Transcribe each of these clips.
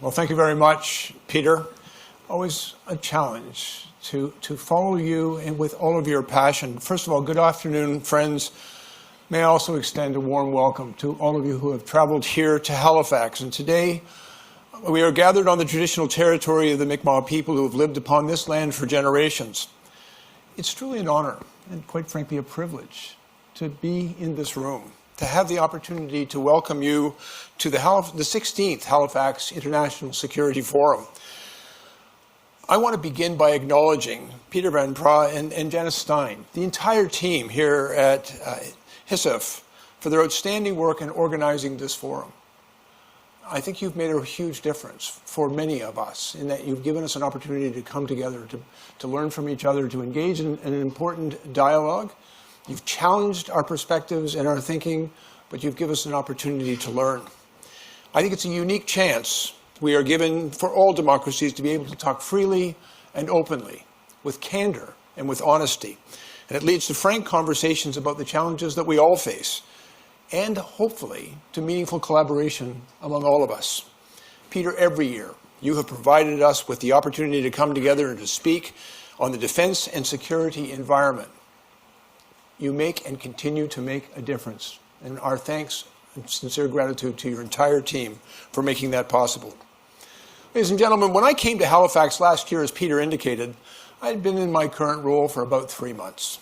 Well, thank you very much, Peter. Always a challenge to follow you and with all of your passion. First of all, good afternoon, friends. May I also extend a warm welcome to all of you who have traveled here to Halifax. And today, we are gathered on the traditional territory of the Mi'kmaq people who have lived upon this land for generations. It's truly an honor and, quite frankly, a privilege to be in this room, to have the opportunity to welcome you to the 16th Halifax International Security Forum. I want to begin by acknowledging Peter Van Pra and Janice Stein, the entire team here at HISF, for their outstanding work in organizing this forum. I think you've made a huge difference for many of us in that you've given us an opportunity to come together, to learn from each other, to engage in an important dialogue. You've challenged our perspectives and our thinking, but you've given us an opportunity to learn. I think it's a unique chance we are given for all democracies to be able to talk freely and openly, with candor and with honesty. And it leads to frank conversations about the challenges that we all face, and hopefully to meaningful collaboration among all of us. Peter, every year you have provided us with the opportunity to come together and to speak on the defense and security environment. You make and continue to make a difference, and our thanks and sincere gratitude to your entire team for making that possible. Ladies and gentlemen, when I came to Halifax last year, as Peter indicated, I had been in my current role for about 3 months.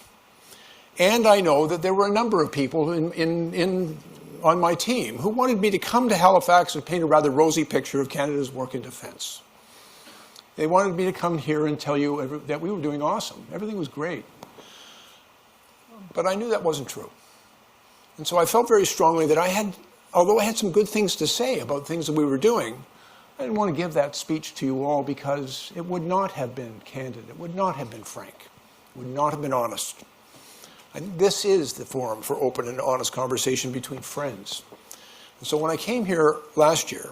And I know that there were a number of people on my team who wanted me to come to Halifax and paint a rather rosy picture of Canada's work in defense. They wanted me to come here and tell you that we were doing awesome. Everything was great. But I knew that wasn't true. And so I felt very strongly that although I had some good things to say about things that we were doing, I didn't want to give that speech to you all because it would not have been candid. It would not have been frank. It would not have been honest. And this is the forum for open and honest conversation between friends. And so when I came here last year,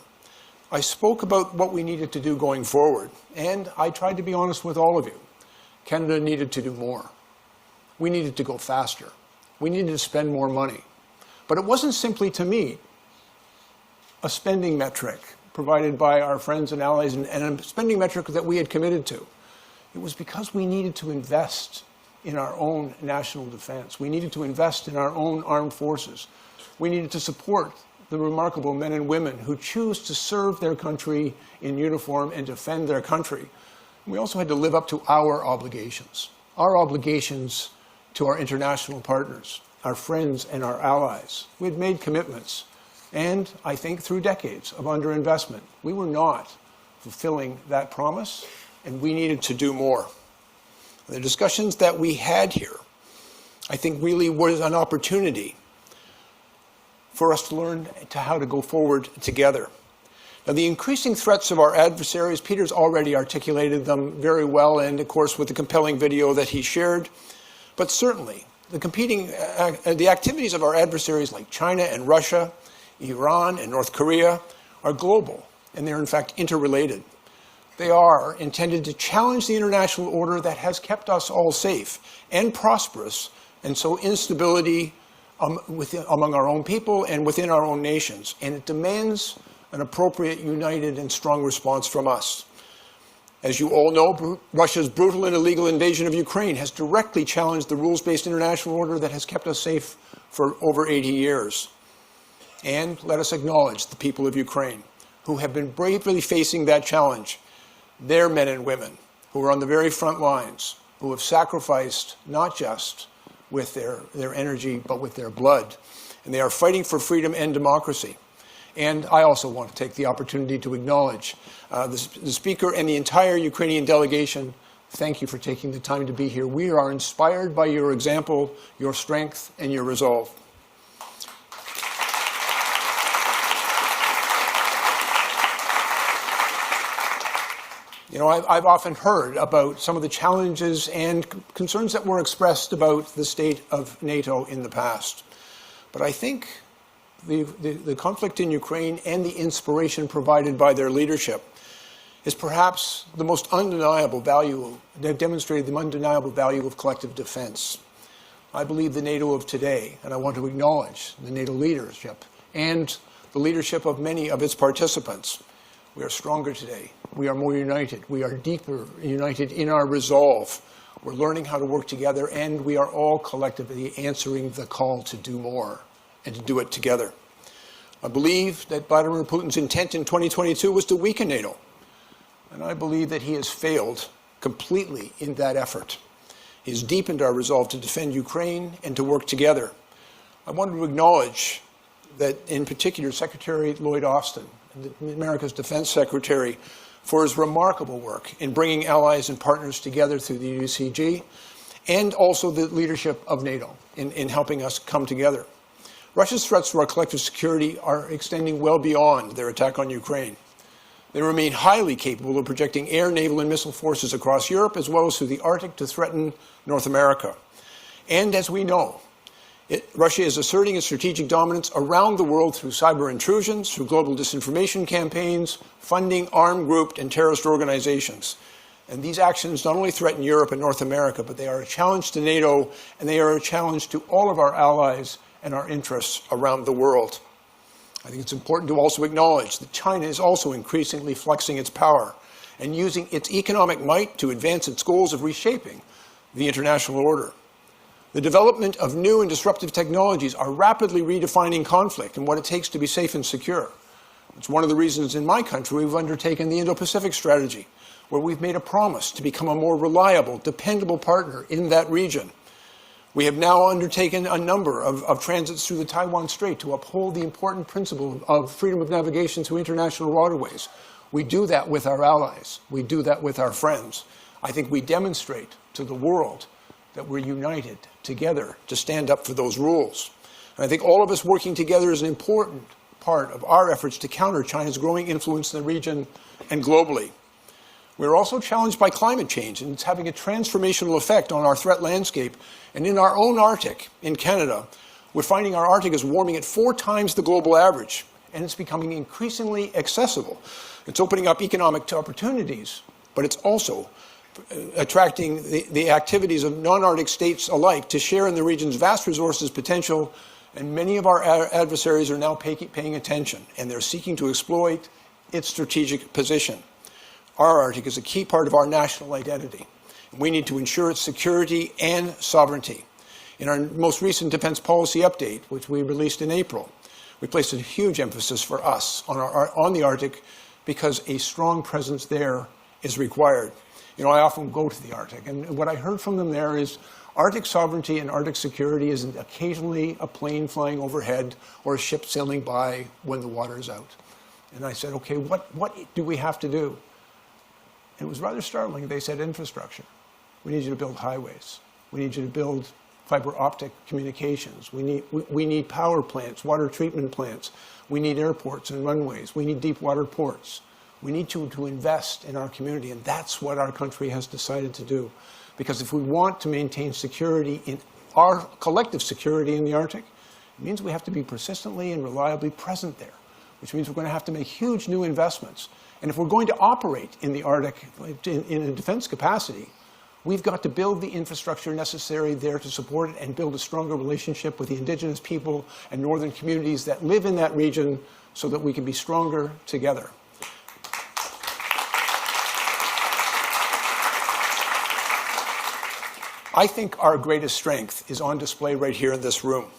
I spoke about what we needed to do going forward. And I tried to be honest with all of you. Canada needed to do more. We needed to go faster. We needed to spend more money. But it wasn't simply to meet a spending metric provided by our friends and allies and a spending metric that we had committed to. It was because we needed to invest in our own national defense. We needed to invest in our own armed forces. We needed to support the remarkable men and women who choose to serve their country in uniform and defend their country. We also had to live up to our obligations to our international partners, our friends and our allies. We had made commitments, and I think through decades of underinvestment, we were not fulfilling that promise, and we needed to do more. The discussions that we had here, I think really was an opportunity for us to learn how to go forward together. Now, the increasing threats of our adversaries, Peter's already articulated them very well, and of course with the compelling video that he shared. But certainly, the activities of our adversaries like China and Russia, Iran and North Korea are global, and they're in fact interrelated. They are intended to challenge the international order that has kept us all safe and prosperous, and so instability among our own people and within our own nations. And it demands an appropriate, united, and strong response from us. As you all know, Russia's brutal and illegal invasion of Ukraine has directly challenged the rules-based international order that has kept us safe for over 80 years. And let us acknowledge the people of Ukraine who have been bravely facing that challenge. Their men and women who are on the very front lines, who have sacrificed not just with their energy, but with their blood. And they are fighting for freedom and democracy. And I also want to take the opportunity to acknowledge the Speaker and the entire Ukrainian delegation. Thank you for taking the time to be here. We are inspired by your example, your strength, and your resolve. You know, I've often heard about some of the challenges and concerns that were expressed about the state of NATO in the past. But I think the conflict in Ukraine and the inspiration provided by their leadership is perhaps the most undeniable value. They've demonstrated the undeniable value of collective defense. I believe the NATO of today, and I want to acknowledge the NATO leadership and the leadership of many of its participants, We are stronger today. We are more united. We are deeper united in our resolve. We're learning how to work together, and we are all collectively answering the call to do more and to do it together. I believe that Vladimir Putin's intent in 2022 was to weaken NATO, and I believe that he has failed completely in that effort. He has deepened our resolve to defend Ukraine and to work together. I wanted to acknowledge that, in particular, Secretary Lloyd Austin, America's Defense Secretary, for his remarkable work in bringing allies and partners together through the UCG, and also the leadership of NATO in helping us come together. Russia's threats to our collective security are extending well beyond their attack on Ukraine. They remain highly capable of projecting air, naval, and missile forces across Europe, as well as through the Arctic to threaten North America. And as we know, Russia is asserting its strategic dominance around the world through cyber intrusions, through global disinformation campaigns, funding armed, grouped, and terrorist organizations. And these actions not only threaten Europe and North America, but they are a challenge to NATO, and they are a challenge to all of our allies and our interests around the world. I think it's important to also acknowledge that China is also increasingly flexing its power and using its economic might to advance its goals of reshaping the international order. The development of new and disruptive technologies are rapidly redefining conflict and what it takes to be safe and secure. It's one of the reasons in my country we've undertaken the Indo-Pacific strategy, where we've made a promise to become a more reliable, dependable partner in that region. We have now undertaken a number of transits through the Taiwan Strait to uphold the important principle of freedom of navigation through international waterways. We do that with our allies. We do that with our friends. I think we demonstrate to the world that we're united together to stand up for those rules. And I think all of us working together is an important part of our efforts to counter China's growing influence in the region and globally. We're also challenged by climate change, and it's having a transformational effect on our threat landscape. And in our own Arctic, in Canada, we're finding our Arctic is warming at 4 times the global average, and it's becoming increasingly accessible. It's opening up economic opportunities, but it's also attracting the activities of non-Arctic states alike to share in the region's vast resources potential, and many of our adversaries are now paying attention, and they're seeking to exploit its strategic position. Our Arctic is a key part of our national identity, and we need to ensure its security and sovereignty. In our most recent defense policy update, which we released in April, we placed a huge emphasis for us on the Arctic because a strong presence there is required. You know, I often go to the Arctic, and what I heard from them there is Arctic sovereignty and Arctic security isn't occasionally a plane flying overhead or a ship sailing by when the water is out. And I said, okay, what do we have to do? And it was rather startling. They said infrastructure. We need you to build highways. We need you to build fiber optic communications. We need power plants, water treatment plants. We need airports and runways. We need deep water ports. We need you to invest in our community, and that's what our country has decided to do. Because if we want to maintain security, in our collective security in the Arctic, it means we have to be persistently and reliably present there, which means we're going to have to make huge new investments. And if we're going to operate in the Arctic in a defense capacity, we've got to build the infrastructure necessary there to support it and build a stronger relationship with the indigenous people and northern communities that live in that region so that we can be stronger together. I think our greatest strength is on display right here in this room.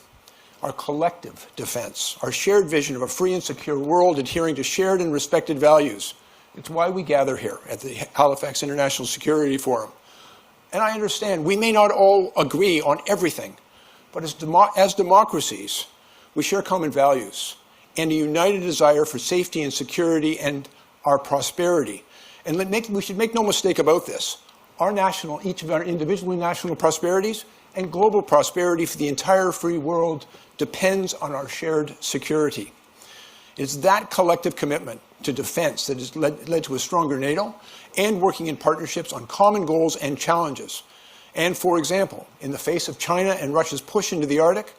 Our collective defense, our shared vision of a free and secure world adhering to shared and respected values. It's why we gather here at the Halifax International Security Forum. And I understand we may not all agree on everything, but as democracies, we share common values and a united desire for safety and security and our prosperity. And we should make no mistake about this. Each of our individually national prosperities and global prosperity for the entire free world depends on our shared security. It's that collective commitment to defense that has led to a stronger NATO and working in partnerships on common goals and challenges. And for example, in the face of China and Russia's push into the Arctic,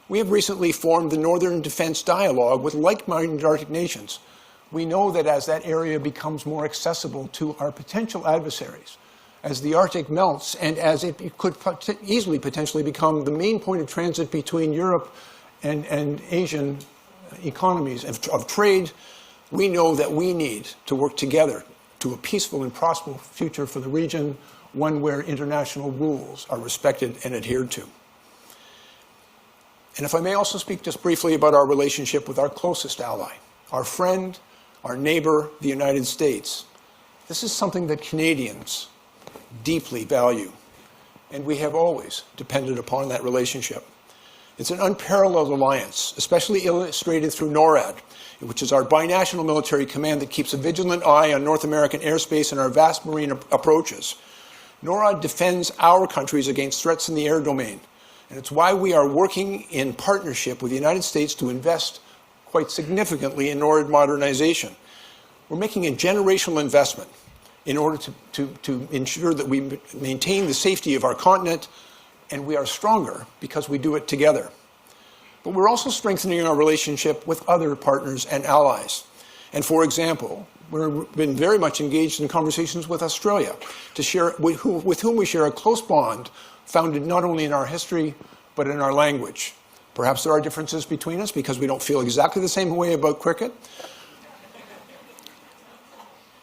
we have recently formed the Northern Defense Dialogue with like-minded Arctic nations. We know that as that area becomes more accessible to our potential adversaries, as the Arctic melts and as it could easily potentially become the main point of transit between Europe and Asian economies of trade, We know that we need to work together to a peaceful and prosperous future for the region, one where international rules are respected and adhered to. And if I may also speak just briefly about our relationship with our closest ally, our friend, our neighbor, the United States. This is something that Canadians deeply value, and we have always depended upon that relationship. It's an unparalleled alliance, especially illustrated through NORAD, which is our binational military command that keeps a vigilant eye on North American airspace and our vast marine approaches. NORAD defends our countries against threats in the air domain, and it's why we are working in partnership with the United States to invest quite significantly in NORAD modernization. We're making a generational investment in order to ensure that we maintain the safety of our continent, and we are stronger because we do it together. But we're also strengthening our relationship with other partners and allies. And for example, we've been very much engaged in conversations with Australia, with whom we share a close bond founded not only in our history, but in our language. Perhaps there are differences between us because we don't feel exactly the same way about cricket.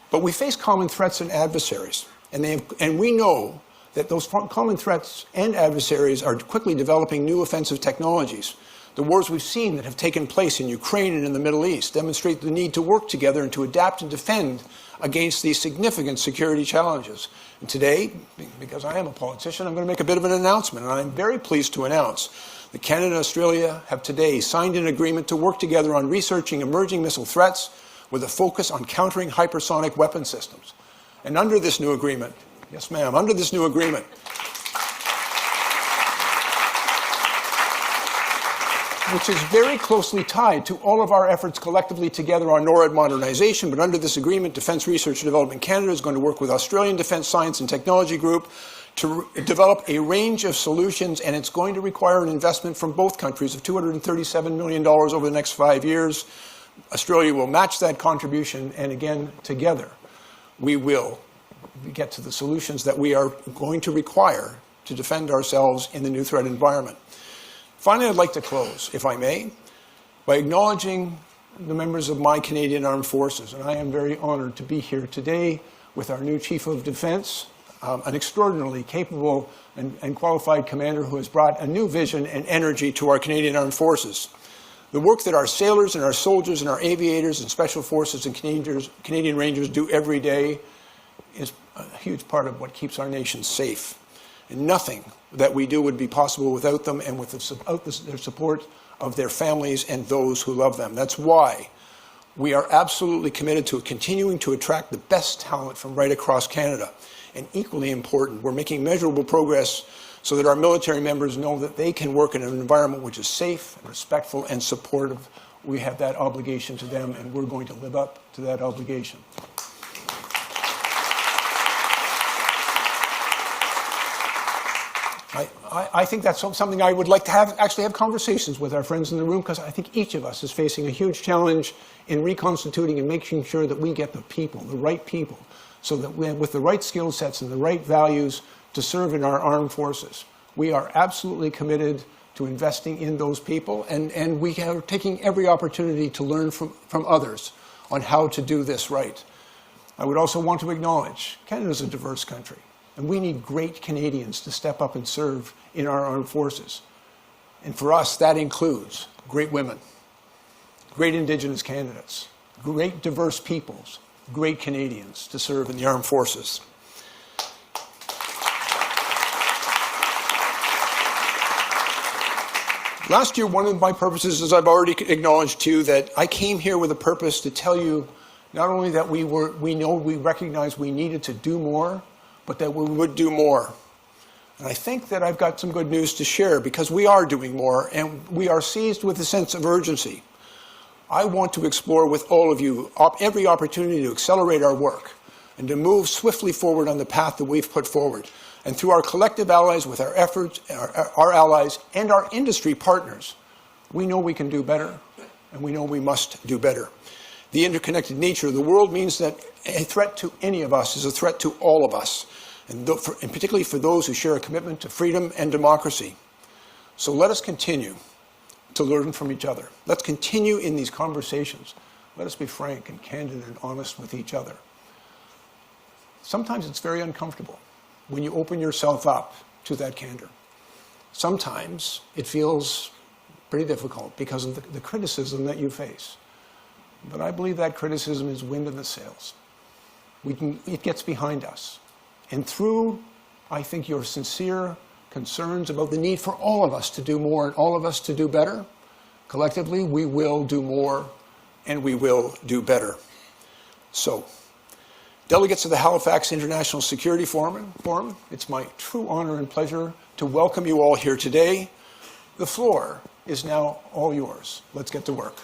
But we face common threats and adversaries, and we know that those common threats and adversaries are quickly developing new offensive technologies. The wars we've seen that have taken place in Ukraine and in the Middle East demonstrate the need to work together and to adapt and defend against these significant security challenges. And today, because I am a politician, I'm going to make a bit of an announcement, and I'm very pleased to announce that Canada and Australia have today signed an agreement to work together on researching emerging missile threats with a focus on countering hypersonic weapon systems. And under this new agreement, yes ma'am, under this new agreement, which is very closely tied to all of our efforts collectively together on NORAD modernization, but under this agreement, Defence Research and Development Canada is going to work with Australian Defence Science and Technology Group to develop a range of solutions, and it's going to require an investment from both countries of $237 million over the next 5 years. Australia will match that contribution, and again, together, we will get to the solutions that we are going to require to defend ourselves in the new threat environment. Finally, I'd like to close, if I may, by acknowledging the members of my Canadian Armed Forces, and I am very honored to be here today with our new Chief of Defence, an extraordinarily capable and qualified commander who has brought a new vision and energy to our Canadian Armed Forces. The work that our sailors and our soldiers and our aviators and special forces and Canadian Rangers do every day is a huge part of what keeps our nation safe. And nothing that we do would be possible without them and without their support of their families and those who love them. That's why we are absolutely committed to continuing to attract the best talent from right across Canada. And equally important, we're making measurable progress so that our military members know that they can work in an environment which is safe, and respectful, and supportive. We have that obligation to them, and we're going to live up to that obligation. I think that's something I would like to actually have conversations with our friends in the room, because I think each of us is facing a huge challenge in reconstituting and making sure that we get the people, the right people, so that we, with the right skill sets and the right values to serve in our armed forces. We are absolutely committed to investing in those people, and we are taking every opportunity to learn from others on how to do this right. I would also want to acknowledge Canada is a diverse country, and we need great Canadians to step up and serve in our armed forces. And for us, that includes great women, great Indigenous candidates, great diverse peoples, great Canadians to serve in the armed forces. Last year, one of my purposes, as I've already acknowledged too, that I came here with a purpose to tell you not only that we recognize we needed to do more, but that we would do more. And I think that I've got some good news to share, because we are doing more, and we are seized with a sense of urgency. I want to explore with all of you every opportunity to accelerate our work and to move swiftly forward on the path that we've put forward. And through our collective allies, with our efforts, our allies and our industry partners, we know we can do better, and we know we must do better. The interconnected nature of the world means that a threat to any of us is a threat to all of us, and particularly for those who share a commitment to freedom and democracy. So let us continue to learn from each other. Let's continue in these conversations. Let us be frank and candid and honest with each other. Sometimes it's very uncomfortable when you open yourself up to that candor. Sometimes it feels pretty difficult because of the criticism that you face. But I believe that criticism is wind in the sails. It gets behind us. And through, I think, your sincere concerns about the need for all of us to do more and all of us to do better, collectively, we will do more and we will do better. So, delegates of the Halifax International Security Forum, it's my true honor and pleasure to welcome you all here today. The floor is now all yours. Let's get to work.